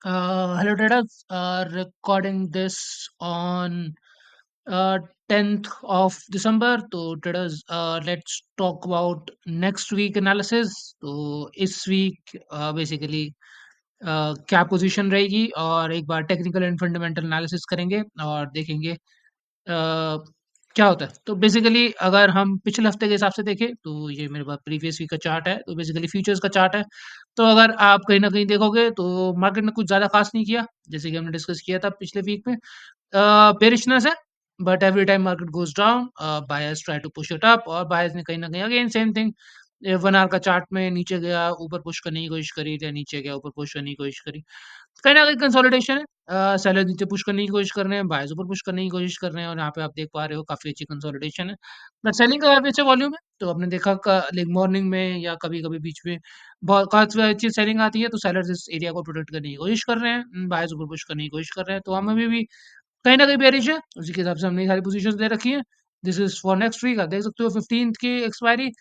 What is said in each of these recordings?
Hello, traders. Recording this on 10th of December. तो traders, let's talk about next week analysis. तो इस week basically क्या position रहेगी और एक बार टेक्निकल एंड फंडामेंटल एनालिसिस करेंगे और देखेंगे क्या होता है। तो बेसिकली अगर हम पिछले हफ्ते के हिसाब से देखें तो ये मेरे पास प्रीवियस वीक का चार्ट है। तो बेसिकली फ्यूचर्स का चार्ट है। तो अगर आप कहीं ना कहीं देखोगे तो मार्केट ने कुछ ज़्यादा खास नहीं किया, जैसे कि हमने डिस्कस किया था पिछले वीक में। बेरिशनेस है, but every time market goes down buyers try to push it up, और बायर्स ने कहीं ना कहीं अगेन सेम थिंग 1 आवर का चार्ट में नीचे गया, ऊपर पुश करने की कोशिश करी, या नीचे गया ऊपर पुश करने की कोशिश करी। कहीं न कहीं कंसोलिडेशन है। सेलर नीचे पुश करने की कोशिश कर रहे हैं, बायर्स ऊपर पुश करने की कोशिश कर रहे हैं, और यहाँ पे आप देख पा रहे हो काफ़ी अच्छी कंसोलिडेशन है। बट सेलिंग का काफ़ी अच्छा वॉल्यूम है। तो आपने देखा लाइक मॉर्निंग में या कभी-कभी बीच में बहुत काफ़ी अच्छी सेलिंग आती है, तो सेलर्स इस एरिया को प्रोटेक्ट करने की कोशिश कर रहे हैं, बायर्स ऊपर पुश करने की कोशिश कर रहे हैं। तो हम अभी भी कहीं न कहीं बेयरिश है, उसी के हिसाब से हमने ये सारी पोज़ीशंस ले रखी हैं। This is for next week. आप देख सकते हो 15th की एक्सपायरी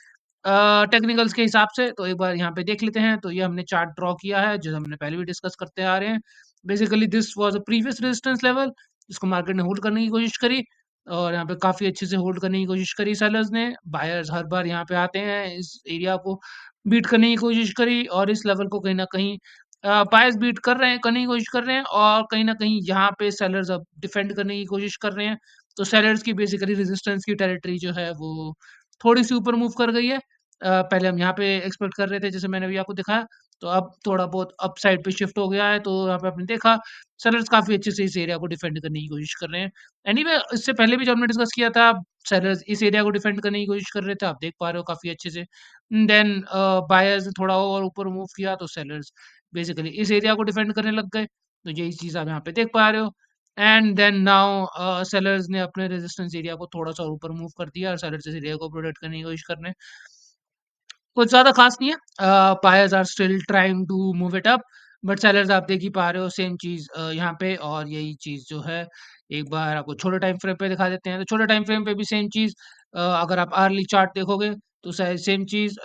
टेक्निकल्स के हिसाब से। तो एक बार यहाँ पे देख लेते हैं। तो ये हमने चार्ट ड्रॉ किया है, जो हमने पहले भी डिस्कस करते आ रहे हैं। Basically this was a previous resistance level, जिसको मार्केट ने होल्ड करने की कोशिश करी, और यहाँ पे काफ़ी अच्छे से होल्ड करने की कोशिश करी सेलर्स ने। बायर्स हर बार यहाँ पे आते हैं, इस एरिया को बीट करने की कोशिश करी, और इस लेवल को कहीं न कहीं बायर्स बीट कर रहे हैं, करने की कोशिश कर रहे हैं, और कहीं न कहीं यहाँ पे सेलर्स अब डिफेंड करने की कोशिश कर रहे हैं। तो सेलर्स की बेसिकली रेजिस्टेंस की टेरिटरी जो है वो थोड़ी-सी ऊपर मूव कर गई है। पहले हम यहाँ पे एक्सपेक्ट कर रहे थे, जैसे मैंने अभी आपको दिखाया, तो अब थोड़ा बहुत अप साइड पे शिफ्ट हो गया है। तो यहाँ पे आपने देखा सेलर्स काफ़ी अच्छे से इस एरिया को डिफेंड करने की कोशिश कर रहे हैं। एनीवे इससे पहले भी जो हमने डिस्कस किया था, सेलर्स इस एरिया को डिफेंड करने की कोशिश कर रहे थे, आप देख पा रहे हो काफ़ी अच्छे से। देन बायर्स ने थोड़ा और ऊपर मूव किया, तो सेलर्स बेसिकली इस एरिया को डिफेंड करने लग गए। तो यही चीज़ आप यहाँ पे देख पा रहे हो। एंड देन नाउ सेलर्स ने अपने रेजिस्टेंस एरिया को थोड़ा-सा ऊपर मूव कर दिया, और सेलर्स इस एरिया को प्रोटेक्ट करने की कोशिश कर रहे हैं। कुछ ज़्यादा ख़ास नहीं है। Buyers are still trying to move it up, but sellers आप देख ही पा रहे हो सेम चीज़ यहाँ पे। और यही चीज़ जो है, एक बार आपको छोटे टाइम फ्रेम पे दिखा देते हैं। तो छोटे टाइम फ्रेम पे भी सेम चीज़, अगर आप अर्ली चार्ट देखोगे तो सेम चीज़,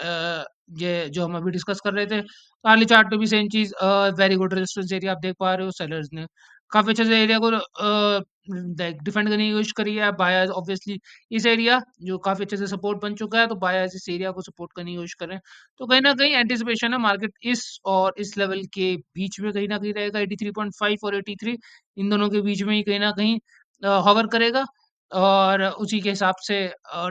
ये जो हम अभी डिस्कस कर रहे थे, अर्ली चार्ट पे भी सेम चीज़। वेरी गुड रेजिस्टेंस एरिया आप देख पा रहे हो। सेलर्स ने काफ़ी अच्छे से एरिया को लाइक डिफेंड करने की कोशिश करी है। बायर्स ऑब्वियसली इस एरिया जो काफ़ी अच्छे से सपोर्ट बन चुका है, तो बायर्स इस एरिया को सपोर्ट करने की कोशिश कर रहे हैं। तो कहीं न कहीं एंटिसिपेशन है, मार्केट इस और इस लेवल के बीच में कहीं न कहीं रहेगा। 83.5 और 83, इन दोनों के बीच में ही कहीं न कहीं हॉवर करेगा। और उसी के हिसाब से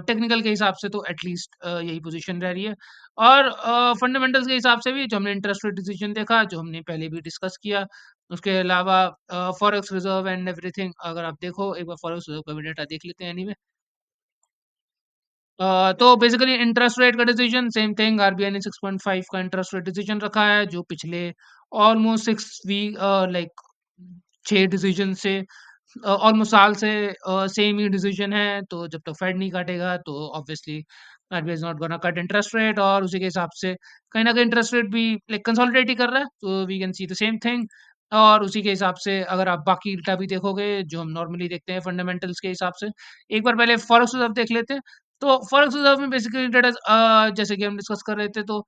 टेक्निकल के हिसाब से तो एटलीस्ट यही पोज़ीशन रह रही है। और फंडामेंटल्स के हिसाब से भी जो हमने इंटरेस्ट रेट डिसीजन देखा, जो हमने पहले भी डिस्कस किया, उसके अलावा फॉरेक्स रिजर्व एंड एवरीथिंग, अगर आप देखो एक बार फॉरेक्स रिजर्व का भी डेटा देख लेते हैं एनीवे। तो बेसिकली इंटरेस्ट रेट का डिसीजन सेम थिंग, आरबीआई ने 6.5 का इंटरेस्ट रेट डिसीजन रखा है, जो पिछले ऑलमोस्ट 6 वीक लाइक 6 डिसीजन से ऑलमोस्ट साल से सेम ही डिसीजन है। तो जब तक फेड नहीं काटेगा, तो obviously RBI is not gonna cut interest rate, और उसी के हिसाब से कहीं ना कहीं इंटरेस्ट रेट भी लाइक कंसोलिडेट ही कर रहा है। तो we can see the same thing. और उसी के हिसाब से अगर आप बाकी डेटा भी देखोगे, जो हम नॉर्मली देखते हैं फंडामेंटल्स के हिसाब से, एक बार पहले फॉरेक्स रिजर्व देख लेते हैं। तो फॉरेक्स रिजर्व में बेसिकली डेटा जैसे कि हम डिस्कस कर रहे थे, तो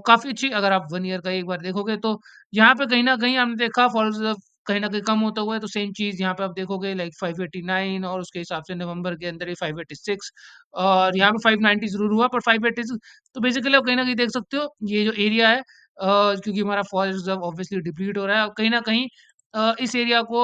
काफ़ी अच्छी, अगर आप 1 ईयर का एक बार देखोगे, तो यहाँ पे कहीं न कहीं हमने देखा फॉरेक्स रिजर्व कहीं न कहीं कम होता हुआ है। तो सेम चीज़ यहाँ पे आप देखोगे लाइक 589, और उसके हिसाब से नवंबर के अंदर ही 586, और यहाँ पे 590 ज़रूर हुआ, पर 586। तो बेसिकली आप कहीं न कहीं देख सकते हो ये जो एरिया है, क्योंकि हमारा फॉरेक्स रिजर्व ऑब्वियसली डिप्लीट हो रहा है, और कहीं न कहीं इस एरिया को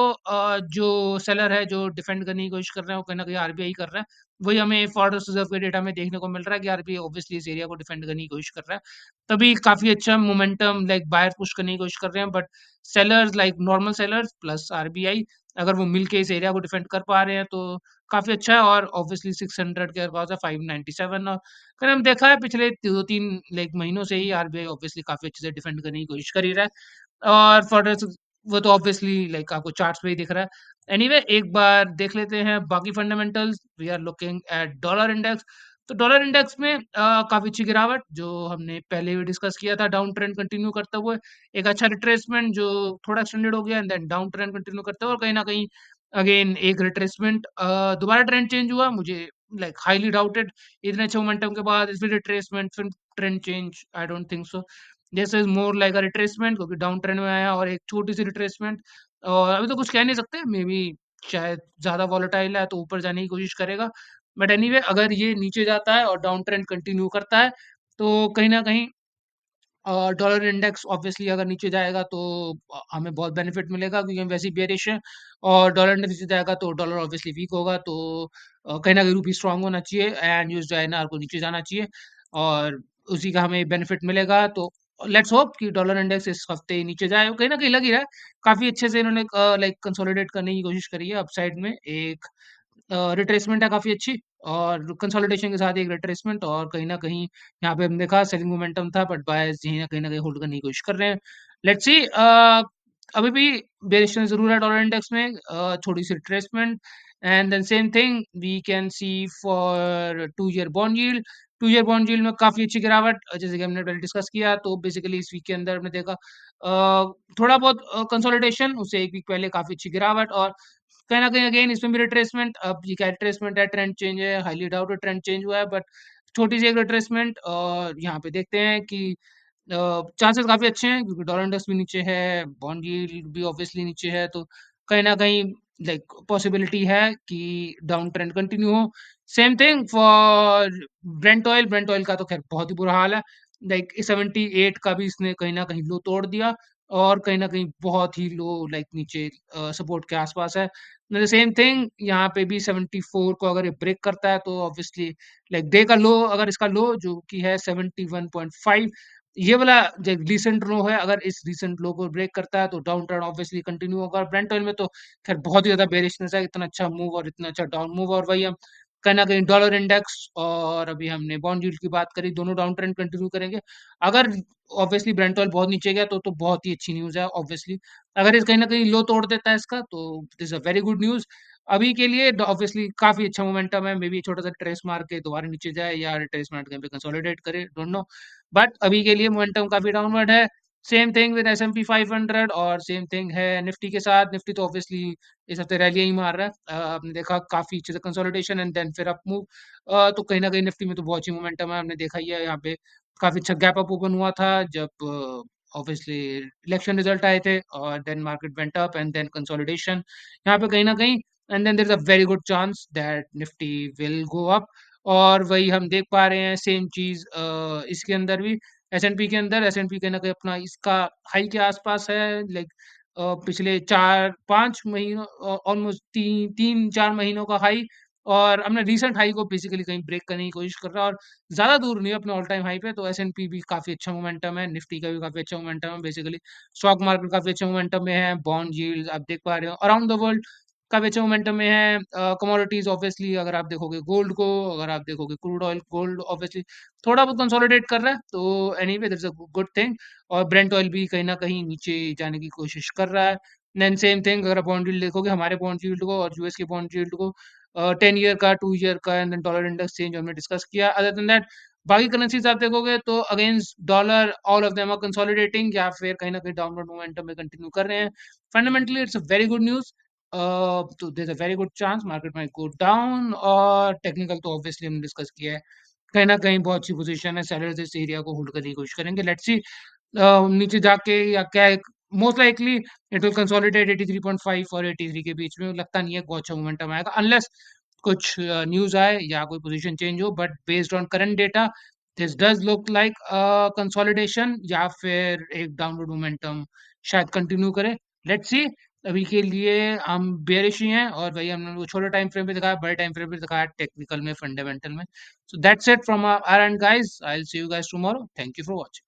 जो सेलर है, जो डिफेंड करने की कोशिश कर रहे हैं, वो कहीं न कहीं आरबीआई कर रहा है। वही हमें फॉरेस्ट रिजर्व के डेटा में देखने को मिल रहा है कि आरबीआई ऑब्वियसली इस एरिया को डिफेंड करने की कोशिश कर रहा है। तभी काफ़ी अच्छा मोमेंटम लाइक बायर पुश करने की कोशिश कर रहे हैं, but sellers like normal sellers plus RBI, अगर वो मिलके इस एरिया को डिफेंड कर पा रहे हैं, तो काफ़ी अच्छा है। और ऑब्वियसली 600 के आसपास है, 597। और अगर हम देखा है पिछले 2-3 लाइक महीनों से ही आरबीआई ऑब्वियसली काफ़ी अच्छे से डिफेंड करने की कोशिश कर ही रहा है। और फॉरेस्ट वो तो ऑब्वियसली लाइक आपको चार्ट्स पे ही दिख रहा है। एनीवे एक बार देख लेते हैं बाकी fundamentals. We are looking at dollar index. तो डॉलर इंडेक्स में काफ़ी अच्छी गिरावट, जो हमने पहले भी डिस्कस किया था, डाउन ट्रेंड कंटिन्यू करते हुए एक अच्छा रिट्रेसमेंट जो थोड़ा एक्सटेंडेड हो गया, and then down trend continue करते हुए, और कहीं न कहीं अगेन एक रिट्रेसमेंट, दोबारा ट्रेंड चेंज हुआ। मुझे लाइक हाइली डाउटेड इतने अच्छे मोमेंटम के बाद फिर रिट्रेसमेंट, फिर trend change, I don't think so. This is more like a retracement, क्योंकि डाउन ट्रेंड में आया और एक छोटी सी रिट्रेसमेंट। और अभी तो कुछ कह नहीं सकते, मे बी शायद ज्यादा वॉलेटाइल है तो ऊपर जाने की कोशिश करेगा। बट एनीवे अगर ये नीचे जाता है और डाउन ट्रेंड कंटिन्यू करता है तो कहीं ना कहीं डॉलर इंडेक्स ऑब्वियसली अगर नीचे जाएगा तो हमें बहुत बेनिफिट मिलेगा, क्योंकि हम वैसे ही बेरिश है। और डॉलर इंडेक्स नीचे जाएगा तो डॉलर ऑब्वियसली वीक होगा, तो कहीं ना कहीं रूपी स्ट्रांग होना चाहिए एंड यूएस आईएनआर को नीचे जाना चाहिए, और उसी का हमें बेनिफिट मिलेगा। तो लेट्स होप कि डॉलर इंडेक्स इस हफ्ते ही नीचे जाए, कहीं ना कहीं लग ही रहा है। काफी अच्छे से इन्होंने लाइक कंसोलिडेट करने की कोशिश करी है अपसाइड में। एक रिट्रेसमेंट है काफ़ी अच्छी, और कंसोलिडेशन के साथ एक रिट्रेसमेंट, और कहीं न कहीं यहाँ पे हमने देखा सेलिंग मोमेंटम था, बट बायर्स कहीं न कहीं होल्ड करने की कोशिश कर रहे हैं। लेट्स सी, अभी भी बेयरिशनेस ज़रूर है डॉलर इंडेक्स में, थोड़ी-सी retracement. And then same thing we can see for 2 year bond yield. 2 year bond yield में काफ़ी अच्छी गिरावट, जैसे कि हमने पहले डिस्कस किया, तो बेसिकली इस वीक के अंदर हमने देखा थोड़ा बहुत कंसोलिडेशन, उससे 1 वीक पहले काफ़ी अच्छी गिरावट, और कहीं न कहीं अगेन इसमें भी रिट्रेसमेंट। अब ये क्या रिट्रेसमेंट है, ट्रेंड चेंज है, हाइली डाउटेड ट्रेंड चेंज हुआ है, बट छोटी-सी एक रिट्रेसमेंट, और यहाँ पे देखते हैं कि चांसेस काफ़ी अच्छे हैं, क्योंकि डॉलर इंडेक्स भी नीचे है, बॉन्ड यील्ड भी ऑब्वियसली नीचे है, तो कहीं न कहीं लाइक पॉसिबिलिटी है कि डाउन ट्रेंड कंटिन्यू हो। Same thing for Brent oil का तो ख़ैर बहुत ही बुरा हाल है। लाइक 78 का भी इसने कहीं न कहीं लो तोड़ दिया, और कहीं न कहीं बहुत ही लो लाइक नीचे सपोर्ट के आस-पास है। द सेम थिंग यहाँ पे भी 74 को अगर ये ब्रेक करता है तो ऑब्वियसली लाइक डे का लो, अगर इसका लो जो कि है 71.5, ये वाला जो रीसेंट लो है, अगर इस रीसेंट लो को ब्रेक करता है तो डाउन ट्रेंड ऑब्वियसली कंटिन्यू होगा। ब्रेंट ऑयल में तो खैर बहुत ही ज्यादा बेरिशनेस है, इतना अच्छा मूव और इतना अच्छा डाउन मूव, और वही हम कहीं ना कहीं डॉलर इंडेक्स और अभी हमने बॉन्ड यील्ड की बात करी, दोनों डाउन ट्रेंड कंटिन्यू करेंगे। अगर ऑब्वियसली ब्रेंट ऑयल बहुत नीचे गया तो बहुत ही अच्छी न्यूज है ऑब्वियसली। अगर ये कहीं न कहीं लो तोड़ देता है इसका, तो this a very good news. अभी के लिए ड ऑब्वियसली काफ़ी अच्छा मोमेंटम है, मे बी छोटा-सा ट्रेस मार के दोबारा नीचे जाए या रिट्रेसमेंट कहीं पे कंसोलिडेट करे, डोंट नो। बट अभी के लिए मोमेंटम काफ़ी डाउनवर्ड है। सेम थिंग विद एस-एंड-पी 500, और सेम थिंग है निफ्टी के साथ। निफ्टी तो ऑब्वियसली इस हफ्ते रैलियाँ ही मार रहा है। आपने देखा काफ़ी अच्छे से कंसोलिडेशन एंड देन फिर अप मूव। तो कहीं न कहीं निफ्टी में तो बहुत अच्छी मोमेंटम है, हमने देखा ही है यहाँ पे काफ़ी अच्छा गैप अप ओपन हुआ था जब ऑब्वियसली इलेक्शन रिजल्ट आए थे, और then market went up and then consolidation यहाँ पे कहीं ना कहीं, and then there is a very good chance that Nifty will go up. और वही हम देख पा रहे हैं सेम चीज इसके अंदर भी। एस एंड पी के अंदर एस एंड पी कहीं ना कहीं अपना इसका हाई के आसपास है, लाइक पिछले 4-5 महीनों, ऑलमोस्ट 3-4 महीनों का हाई, और हमने रीसेंट हाई को बेसिकली कहीं ब्रेक करने की कोशिश कर रहा है, और ज़्यादा दूर नहीं है अपने ऑल टाइम हाई पे। तो एस-एंड-पी भी काफ़ी अच्छा मोमेंटम है, निफ्टी का भी काफ़ी अच्छा मोमेंटम है बेसिकली। स्टॉक मार्केट काफ़ी अच्छे मोमेंटम में है, बॉन्ड यील्ड्स आप देख पा रहे हो अराउंड द वर्ल्ड काफ़ी अच्छे मोमेंटम में है। कमोडिटीज़ ऑब्वियसली अगर आप देखोगे गोल्ड को, अगर आप देखोगे क्रूड ऑयल, गोल्ड ऑब्वियसली थोड़ा बहुत कंसोलिडेट कर रहा है, तो anyway that's a good thing. और ब्रेंट ऑयल भी कहीं न कहीं नीचे जाने की कोशिश कर रहा है। देन सेम थिंग अगर आप बॉन्ड यील्ड देखोगे, हमारे बॉन्ड यील्ड को और यूएस के बॉन्ड यील्ड को, 10 ईयर का, 2 ईयर का, and then dollar index change हमने डिस्कस किया। अदर देन दैट बाकी करेंसीज आप देखोगे तो against dollar all of them are consolidating, या फिर कहीं न कहीं डाउनवर्ड मोमेंटम में कंटिन्यू कर रहे हैं। Fundamentally it's a very good news. तो there is a very good chance market might go down, और टेक्निकल तो ऑब्वियसली हमने डिस्कस किया है। कहीं न कहीं बहुत अच्छी पोज़ीशन है, सेलर्स इस एरिया को होल्ड करने की कोशिश करेंगे। लेट्स सी नीचे जाके या क्या, most likely it will consolidate 83.5 और 83 के बीच में। लगता नहीं है बहुत अच्छा मोमेंटम आएगा, अनलेस कुछ न्यूज़ आए या कोई पोजीशन चेंज हो, but based on current data this does look like consolidation, या फिर एक डाउनवर्ड मोमेंटम शायद कंटिन्यू करे। Let's see. अभी के लिए हम बेयरिश ही हैं, और वही हमने वो छोटे टाइम फ्रेम पे दिखाया, बड़े टाइम फ्रेम पे दिखाया, टेक्निकल में, फंडामेंटल में। So that's it from our and guys. I will see you guys tomorrow. Thank you for watching.